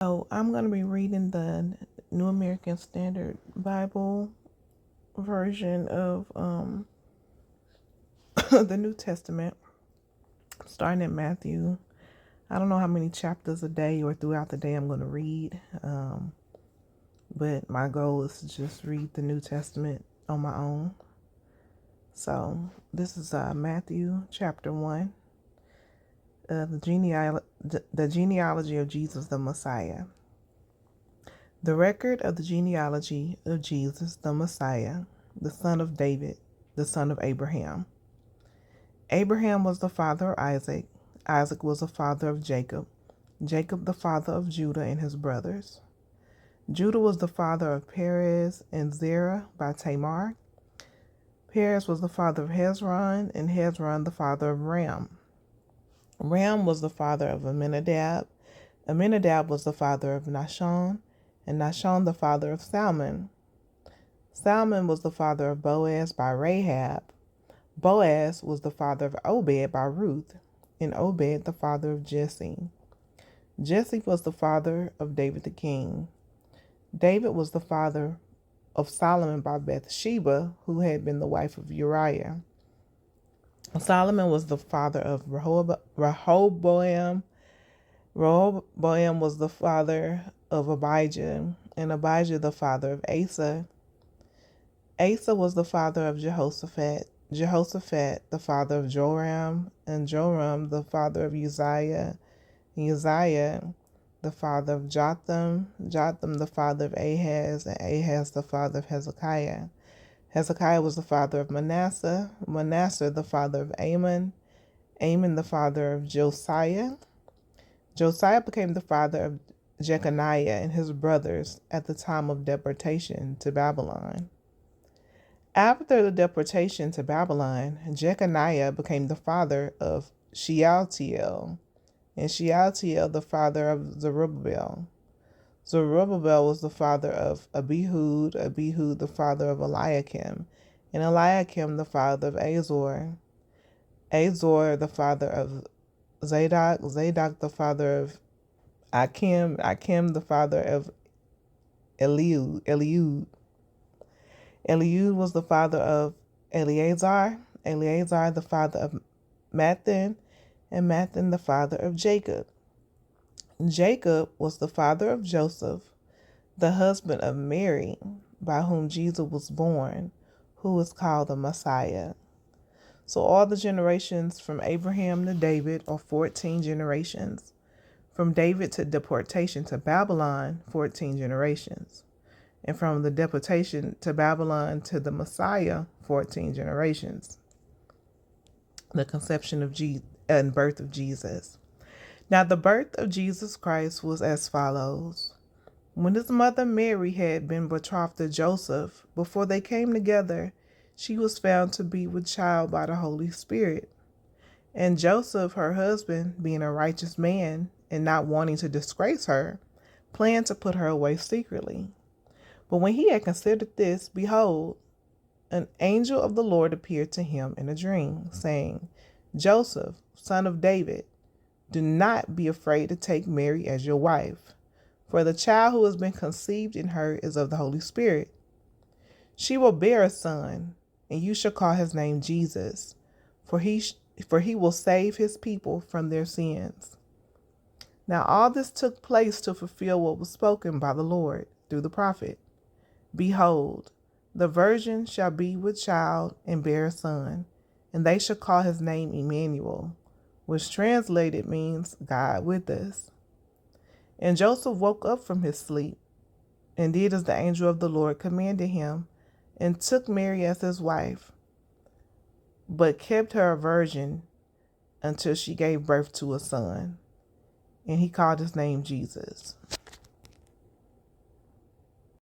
So I'm going to be reading the New American Standard Bible version of the New Testament, starting at Matthew. I don't know how many chapters a day or throughout the day I'm going to read, but my goal is to just read the New Testament on my own. So this is Matthew chapter 1, the genealogy of Jesus the Messiah. The record of the genealogy of Jesus the Messiah, the son of David, the son of Abraham. Abraham was the father of Isaac. Isaac was the father of Jacob. Jacob the father of Judah and his brothers. Judah was the father of Perez and Zerah by Tamar. Perez was the father of Hezron, and Hezron the father of Ram. Ram was the father of Amminadab. Amminadab was the father of Nahshon, and Nahshon the father of Salmon. Salmon was the father of Boaz by Rahab. Boaz was the father of Obed by Ruth, and Obed the father of Jesse. Jesse was the father of David the king. David was the father of Solomon by Bathsheba, who had been the wife of Uriah. Solomon was the father of Rehoboam. Rehoboam was the father of Abijah, and Abijah the father of Asa. Asa was the father of Jehoshaphat. Jehoshaphat the father of Joram, and Joram the father of Uzziah. Uzziah the father of Jotham. Jotham the father of Ahaz, and Ahaz the father of Hezekiah. Hezekiah was the father of Manasseh. Manasseh the father of Amon. Amon the father of Josiah. Josiah became the father of Jeconiah and his brothers at the time of deportation to Babylon. After the deportation to Babylon, Jeconiah became the father of Shealtiel, and Shealtiel the father of Zerubbabel. Zerubbabel was the father of Abihud, Abihud the father of Eliakim, and Eliakim the father of Azor. Azor the father of Zadok, Zadok the father of Achim, Achim the father of Eliud. Eliud was the father of Eleazar, Eleazar the father of Matthan, and Matthan the father of Jacob. Jacob was the father of Joseph, the husband of Mary, by whom Jesus was born, who is called the Messiah. So all the generations from Abraham to David are 14 generations. From David to deportation to Babylon, 14 generations. And from the deportation to Babylon to the Messiah, 14 generations. The conception of and birth of Jesus. Now the birth of Jesus Christ was as follows. When his mother Mary had been betrothed to Joseph, before they came together, she was found to be with child by the Holy Spirit. And Joseph, her husband, being a righteous man and not wanting to disgrace her, planned to put her away secretly. But when he had considered this, behold, an angel of the Lord appeared to him in a dream, saying, Joseph, son of David, do not be afraid to take Mary as your wife, for the child who has been conceived in her is of the Holy Spirit. She will bear a son, and you shall call his name Jesus, for he will save his people from their sins. Now all this took place to fulfill what was spoken by the Lord through the prophet. Behold, the virgin shall be with child and bear a son, and they shall call his name Emmanuel, which translated means God with us. And Joseph woke up from his sleep and did as the angel of the Lord commanded him, and took Mary as his wife, but kept her a virgin until she gave birth to a son, and he called his name Jesus.